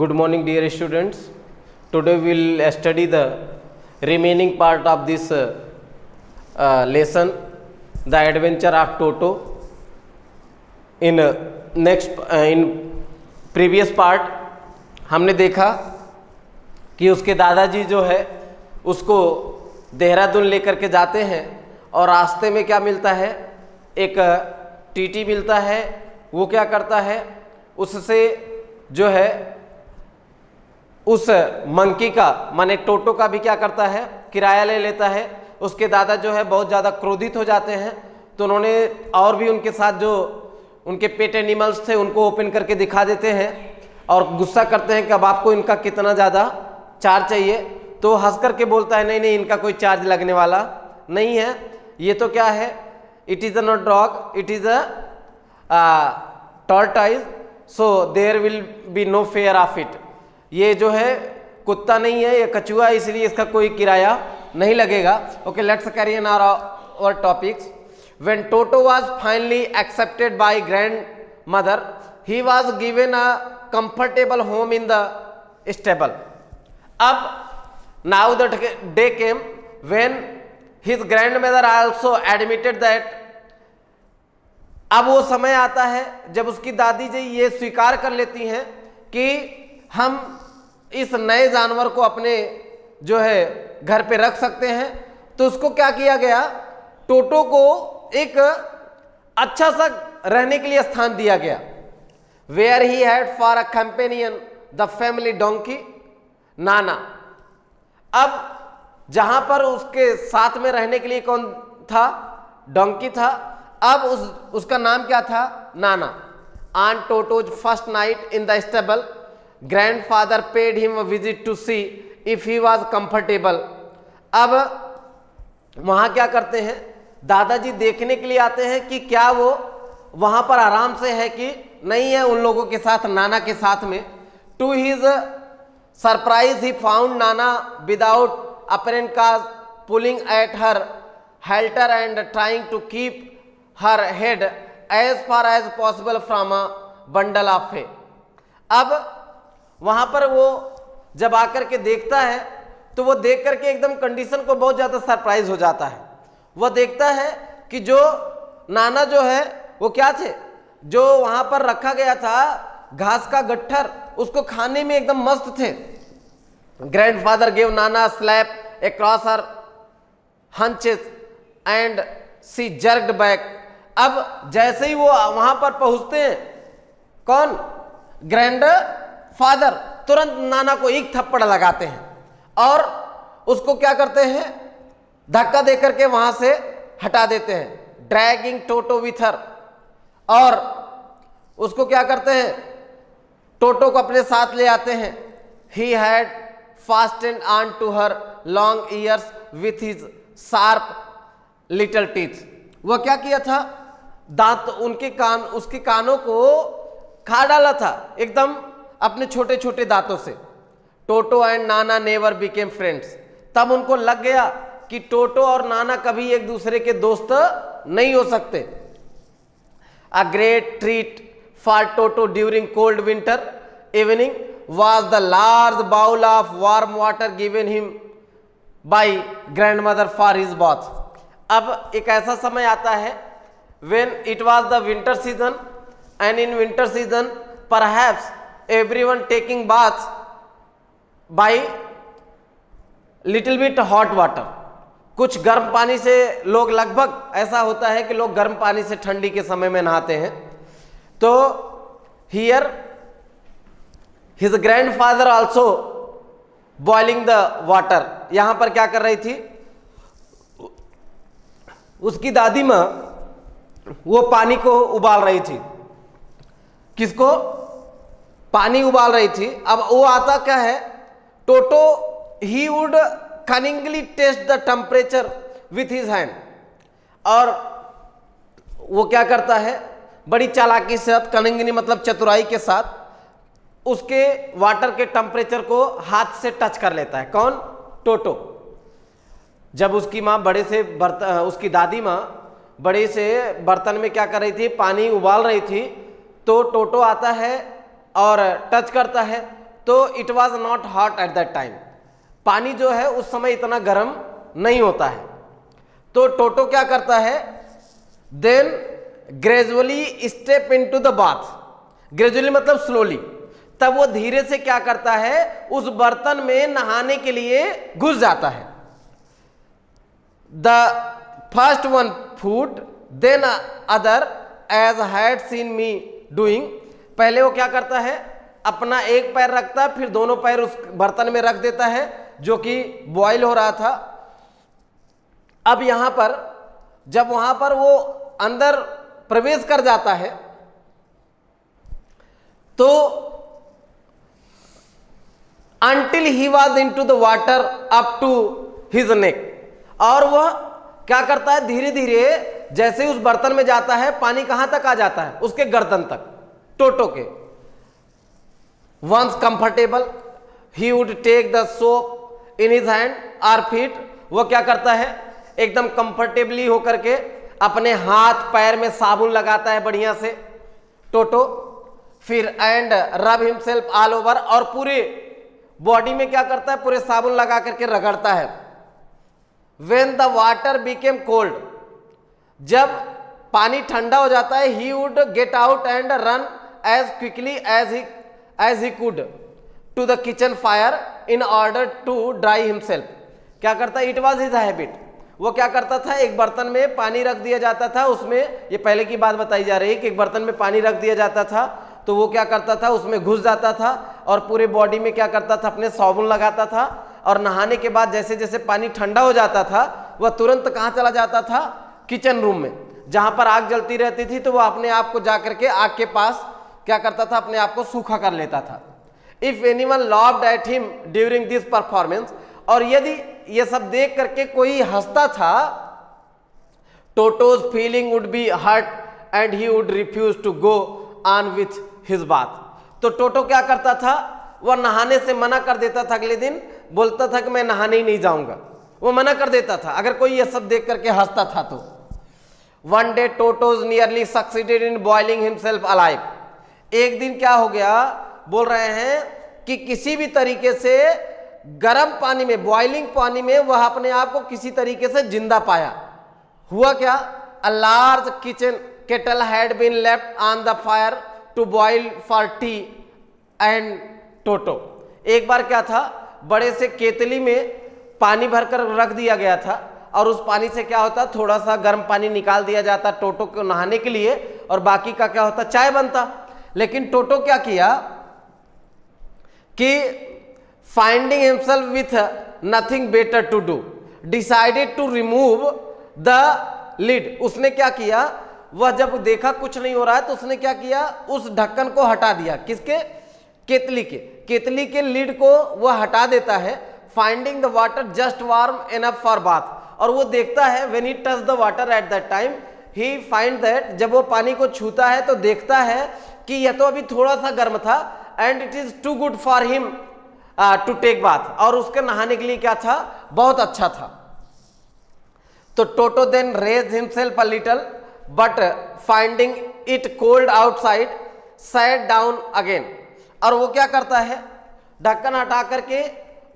Good morning, dear students. Today we will study the remaining part of this lesson, the adventure of Toto. In previous part हमने देखा कि उसके दादाजी जो है उसको देहरादून लेकर के जाते हैं और रास्ते में क्या मिलता है, एक टीटी मिलता है। वो क्या करता है, उससे जो है उस मंकी का माने टोटो का भी क्या करता है, किराया ले लेता है। उसके दादा जो है बहुत ज़्यादा क्रोधित हो जाते हैं, तो उन्होंने और भी उनके साथ जो उनके पेट एनिमल्स थे उनको ओपन करके दिखा देते हैं और गुस्सा करते हैं कि अब आपको इनका कितना ज़्यादा चार्ज चाहिए। तो हंस करके बोलता है नहीं नहीं, इनका कोई चार्ज लगने वाला नहीं है, ये तो क्या है, it is not dog, it is a tortoise, so there will be no fear of it. ये जो है कुत्ता नहीं है, ये कछुआ, इसलिए इसका कोई किराया नहीं लगेगा। Okay, let's carry on our topics. When Toto was finally accepted by grandmother, he was given a comfortable home in the stable. अब now the day came when his grandmother also admitted that, अब वो समय आता है जब उसकी दादी जी ये स्वीकार कर लेती हैं कि हम इस नए जानवर को अपने जो है घर पे रख सकते हैं। तो उसको क्या किया गया, टोटो को एक अच्छा सा रहने के लिए स्थान दिया गया। Where he had for a companion the family donkey Nana. अब जहां पर उसके साथ में रहने के लिए कौन था, डोंकी था। अब उसका नाम क्या था, Nana. On Toto's first night in the stable, grandfather paid him a visit to see if he was comfortable. अब वहां क्या करते हैं, दादाजी देखने के लिए आते हैं कि क्या वो वहां पर आराम से है कि नहीं है उन लोगों के साथ, नाना के साथ में। To his surprise he found Nana without apparent cause pulling at her halter and trying to keep her head as far as possible from a bundle of hay। अब वहां पर वो जब आकर के देखता है तो वो देख करके एकदम कंडीशन को बहुत ज्यादा सरप्राइज हो जाता है। वो देखता है कि जो नाना जो है वो क्या थे, जो वहां पर रखा गया था घास का गट्ठर, उसको खाने में एकदम मस्त थे। Grandfather give Nana slap across her haunches and she jerked back. अब जैसे ही वो वहां पर पहुंचते हैं, कौन, ग्रैंड फादर तुरंत नाना को एक थप्पड़ लगाते हैं और उसको क्या करते हैं, धक्का देकर के वहां से हटा देते हैं। ड्रैगिंग टोटो विथ हर, और उसको क्या करते हैं, टोटो को अपने साथ ले आते हैं। He had fastened on to her long ears with his sharp little teeth. वह क्या किया था, दांत, उनके कान, उसके कानों को खा डाला था एकदम अपने छोटे छोटे दांतों से। टोटो and Nana never became friends. तब उनको लग गया कि टोटो और नाना कभी एक दूसरे के दोस्त नहीं हो सकते। A great treat for Toto during cold winter evening was the large bowl of warm water given him by grandmother for his bath। अब एक ऐसा समय आता है when it was the winter season and in winter season perhaps everyone taking baths by little bit hot water। कुछ गर्म पानी से लोग, लगभग ऐसा होता है कि लोग गर्म पानी से ठंडी के समय में नहाते हैं। तो here his grandfather also boiling the water। यहां पर क्या कर रही थी, उसकी दादी मां वो पानी को उबाल रही थी। किसको, पानी उबाल रही थी। अब वो आता क्या है, टोटो he would cunningly test the temperature with his hand। और वो क्या करता है, बड़ी चालाकी से, कनिंगली मतलब चतुराई के साथ उसके वाटर के टेम्परेचर को हाथ से टच कर लेता है। कौन, टोटो। जब उसकी माँ बड़े से बर्तन, उसकी दादी माँ बड़े से बर्तन में क्या कर रही थी, पानी उबाल रही थी, तो टोटो आता है और टच करता है। तो तो it was not hot at that time, पानी जो है उस समय इतना गर्म नहीं होता है। तो टोटो क्या करता है, then gradually step into the bath, gradually मतलब स्लोली, तब वो धीरे से क्या करता है, उस बर्तन में नहाने के लिए घुस जाता है। The first one foot then other as had seen me doing, पहले वो क्या करता है, अपना एक पैर रखता है, फिर दोनों पैर उस बर्तन में रख देता है जो कि बॉईल हो रहा था। अब यहां पर जब वहां पर वो अंदर प्रवेश कर जाता है तो until he was into the water up to his neck, और वह क्या करता है, धीरे धीरे जैसे उस बर्तन में जाता है पानी कहां तक आ जाता है, उसके गर्दन तक, टोटो के। once comfortable he would take the soap in his hand or feet, वो क्या करता है, एकदम कंफर्टेबली होकर के अपने हाथ पैर में साबुन लगाता है बढ़िया से टोटो, फिर एंड रब हिमसेल्फ ऑल ओवर, और पूरे बॉडी में क्या करता है, पूरे साबुन लगा करके रगड़ता है। When the water became cold, जब पानी ठंडा हो जाता है, he would get out and run as quickly as he could to the kitchen fire in order to dry himself, क्या करता है, इट वॉज हिज हैबिट, वो क्या करता था, एक बर्तन में पानी रख दिया जाता था, उसमें, ये पहले की बात बताई जा रही है कि एक बर्तन में पानी रख दिया जाता था, तो वो क्या करता था, उसमें घुस जाता था और पूरे बॉडी में क्या करता था, अपने साबुन लगाता था, और नहाने के बाद जैसे जैसे पानी ठंडा हो जाता था वह तुरंत कहाँ चला जाता था, किचन रूम में, जहां पर आग जलती रहती थी, तो वह अपने आप को जाकर के आग के पास क्या करता था, अपने आप को सूखा कर लेता था। If anyone laughed at him during this performance, और यदि ये सब देख करके कोई हंसता था, Toto's feeling would be hurt and he would refuse to go on with his bath, तो टोटो क्या करता था, वह नहाने से मना कर देता था, अगले दिन बोलता था कि मैं नहाने ही नहीं जाऊंगा, वो मना कर देता था अगर कोई ये सब देख करके हंसता था तो। One day टोटोज nearly succeeded in boiling himself alive, एक दिन क्या हो गया, बोल रहे हैं कि किसी भी तरीके से गर्म पानी में, बॉइलिंग पानी में वह अपने आप को किसी तरीके से जिंदा पाया। हुआ क्या, a large kitchen kettle had been left on the fire to boil for tea and Toto, एक बार क्या था, बड़े से केतली में पानी भरकर रख दिया गया था, और उस पानी से क्या होता, थोड़ा सा गर्म पानी निकाल दिया जाता टोटो को नहाने के लिए, और बाकी का क्या होता, चाय बनता। लेकिन टोटो क्या किया कि finding himself with nothing better to do decided to remove the lid, उसने क्या किया, वह जब देखा कुछ नहीं हो रहा है तो उसने क्या किया, उस ढक्कन को हटा दिया, किसके, केतली के लिड को वह हटा देता है। Finding the water just warm enough for bath, और वो देखता है when he touch the water at that time he find that, जब वो पानी को छूता है तो देखता है कि यह तो अभी थोड़ा सा गर्म था, and it is too good for him to take bath, और उसके नहाने के लिए क्या था, बहुत अच्छा था। तो Toto then raise himself a little but finding it cold outside sat down again, और वो क्या करता है, ढक्कन हटा करके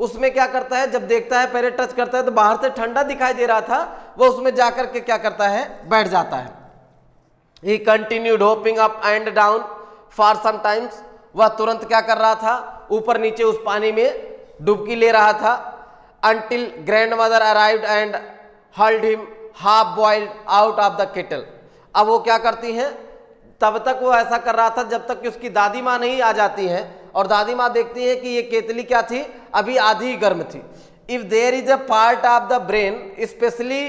उसमें क्या करता है, जब देखता है, पहले टच करता है तो बाहर से ठंडा दिखाई दे रहा था, वो उसमें जाकर के क्या करता है, बैठ जाता है। He continued hopping up and down for some times, वह तुरंत क्या कर रहा था, ऊपर नीचे उस पानी में डुबकी ले रहा था, until grandmother arrived and hurled him half boiled out of the kettle, अब वो क्या करती हैं, तब तक वो ऐसा कर रहा था जब तक कि उसकी दादी माँ नहीं आ जाती हैं, और दादी माँ देखती है कि ये केतली क्या थी, अभी आधी ही गर्म थी। If there is a part of the brain specially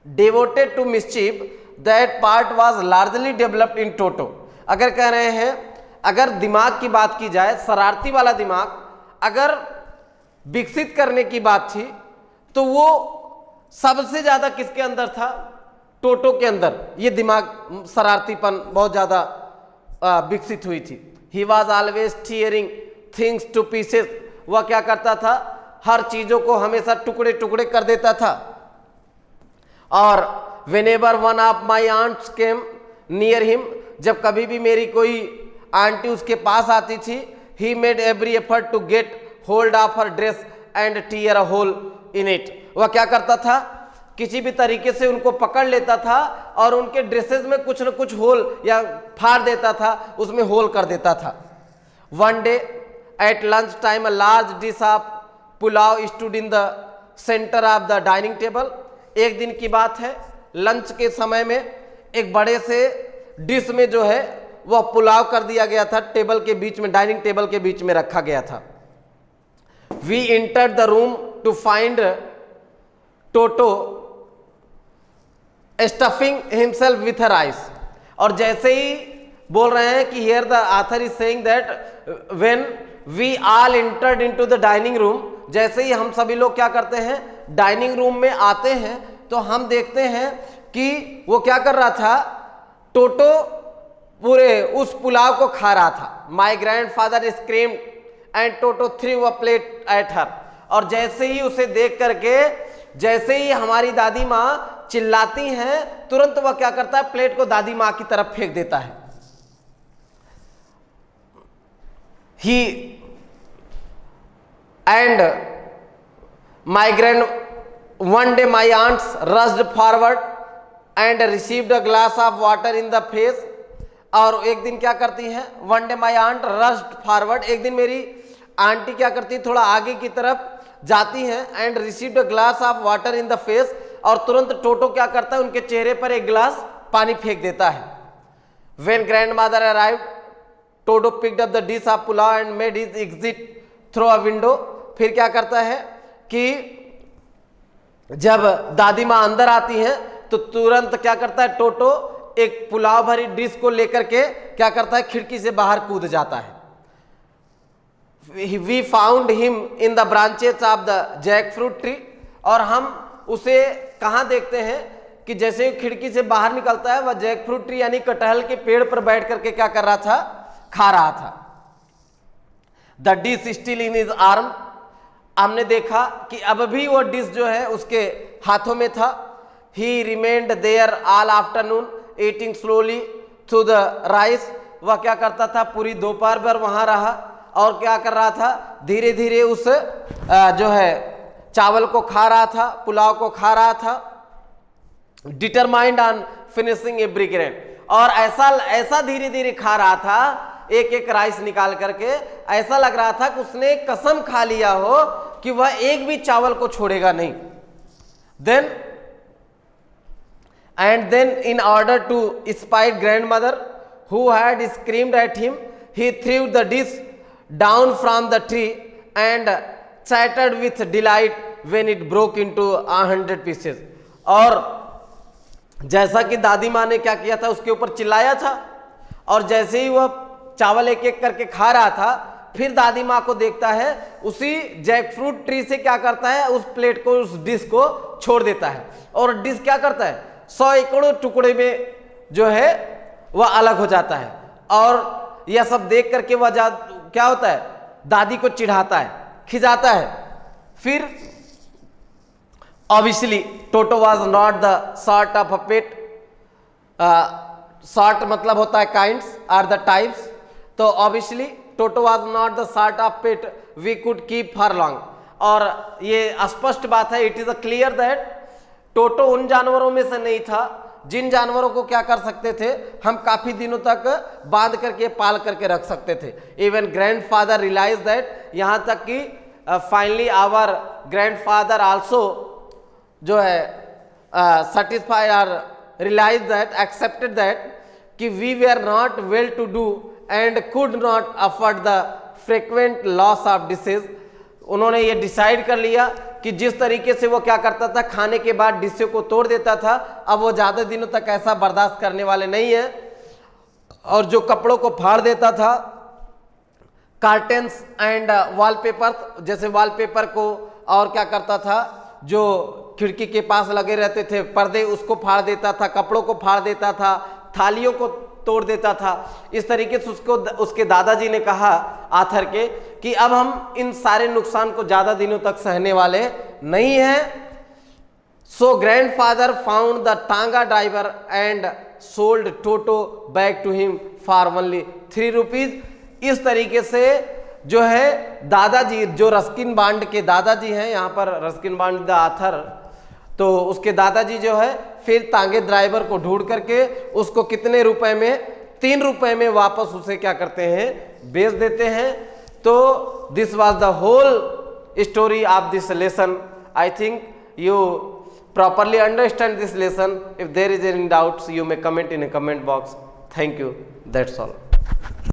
devoted to mischief that part was largely developed in toto, अगर कह रहे हैं, अगर दिमाग की बात की जाए, शरारती वाला दिमाग अगर विकसित करने की बात थी तो वो सबसे ज्यादा किसके अंदर था, टोटो के अंदर ये दिमाग, शरारतीपन बहुत ज्यादा विकसित हुई थी। He was always tearing things two pieces, वह क्या करता था, हर चीजों को हमेशा टुकड़े टुकड़े कर देता था। और whenever one of my aunts came near him, जब कभी भी मेरी कोई आंटी उसके पास आती थी, he made every effort to get hold of her dress and tear a hole in it. वह क्या करता था, किसी भी तरीके से उनको पकड़ लेता था और उनके ड्रेसेस में कुछ न कुछ होल या फाड़ देता था, उसमें होल कर देता था. One day at lunch time a large dish of pulao stood in the center of the dining table. एक दिन की बात है, लंच के समय में एक बड़े से डिश में जो है वह पुलाव कर दिया गया था, टेबल के बीच में, डाइनिंग टेबल के बीच में रखा गया था. We entered the room to find Toto stuffing himself with her eyes. और जैसे ही बोल रहे हैं कि here the author is saying that when we all entered into the dining room, जैसे ही हम सभी लोग क्या करते हैं, डाइनिंग रूम में आते हैं, तो हम देखते हैं कि वो क्या कर रहा था, टोटो पूरे उस पुलाव को खा रहा था. माई grandfather screamed and Toto through a plate at her. और जैसे ही उसे देख करके, जैसे ही हमारी दादी माँ चिल्लाती हैं, तुरंत वह क्या करता है, प्लेट को दादी माँ की तरफ फेंक देता है. ही and one day my aunts rushed forward and received a glass of water in the face. और एक दिन क्या करती हैं, one day my aunt rushed forward, एक दिन मेरी आंटी क्या करती है, थोड़ा आगे की तरफ जाती हैं, and received a glass of water in the face, और तुरंत टोटो क्या करता है, उनके चेहरे पर एक गिलास पानी फेंक देता है. When grandmother arrived, Toto picked up the dish of pulao and made his exit through a window. फिर क्या करता है कि जब दादी माँ अंदर आती हैं तो तुरंत क्या करता है, टोटो एक पुलाव भरी डिश को लेकर के क्या करता है, खिड़की से बाहर कूद जाता है. We found him in the branches of the jackfruit tree. और हम उसे कहाँ देखते हैं कि जैसे ही खिड़की से बाहर निकलता है, वह जैकफ्रूट ट्री यानी कटहल के पेड़ पर बैठ करके क्या कर रहा था, खा रहा था. The dish still in his arm. हमने देखा कि अब भी वो डिश जो है उसके हाथों में था. He remained there all afternoon eating slowly through the rice. वह क्या करता था, पूरी दोपहर भर वहां रहा और क्या कर रहा था, धीरे धीरे उस जो है चावल को खा रहा था, पुलाव को खा रहा था. Determined on finishing every grain. और ऐसा धीरे धीरे खा रहा था, एक एक राइस निकाल करके, ऐसा लग रहा था कि उसने कसम खा लिया हो कि वह एक भी चावल को छोड़ेगा नहीं. Then in order to spite grandmother who had screamed at him, he threw the dish down from the tree and chattered with delight when it broke into 100 pieces. और जैसा कि दादी माँ ने क्या किया था, उसके ऊपर चिल्लाया था, और जैसे ही वह चावल एक एक करके खा रहा था, फिर दादी माँ को देखता है, उसी जैकफ्रूट ट्री से क्या करता है, उस प्लेट को, उस डिश को छोड़ देता है, और डिश क्या करता है, 100 एकड़ों टुकड़े में जो है वह अलग हो जाता है. और यह सब देख करके वह क्या होता है, दादी को चिढ़ाता है, खिजाता है. फिर obviously Toto was not the sort of a pet. Sort मतलब होता है kinds or the types. तो obviously Toto was not the sort of pet we could keep for long. और ये स्पष्ट बात है, it is a clear that टोटो उन जानवरों में से नहीं था जिन जानवरों को क्या कर सकते थे, हम काफी दिनों तक बांध करके, पाल करके रख सकते थे. इवन ग्रैंडफादर रियलाइज दैट, यहाँ तक कि फाइनली आवर ग्रैंडफादर आल्सो जो है satisfied or realized that, accepted that कि we were not well to do and could not afford the frequent loss of dishes. उन्होंने ये डिसाइड कर लिया कि जिस तरीके से वो क्या करता था, खाने के बाद डिशों को तोड़ देता था, अब वो ज़्यादा दिनों तक ऐसा बर्दाश्त करने वाले नहीं है. और जो कपड़ों को फाड़ देता था, कार्टेंस एंड वॉलपेपर, जैसे वॉलपेपर को, और क्या करता था, जो खिड़की के पास लगे रहते थे पर्दे, उसको फाड़ देता था, कपड़ों को फाड़ देता था, थालियों को तोड़ देता था. इस तरीके से उसके दादाजी ने कहा आथर के कि अब हम इन सारे नुकसान को ज्यादा दिनों तक सहने वाले नहीं हैं. So grandfather found the tonga driver and sold Toto back to him for only 3 rupees. इस तरीके से जो है दादाजी, जो रस्किन बॉन्ड के दादाजी हैं, यहाँ पर रस्किन बॉन्ड द ऑथर, तो उसके दादाजी जो है फिर तांगे ड्राइवर को ढूंढ करके उसको कितने रुपए में, 3 रुपए में वापस उसे क्या करते हैं, बेच देते हैं। तो this was the whole story of this lesson. I think you properly understand this lesson. If there is any doubts, you may comment in a comment box. Thank you. That's all.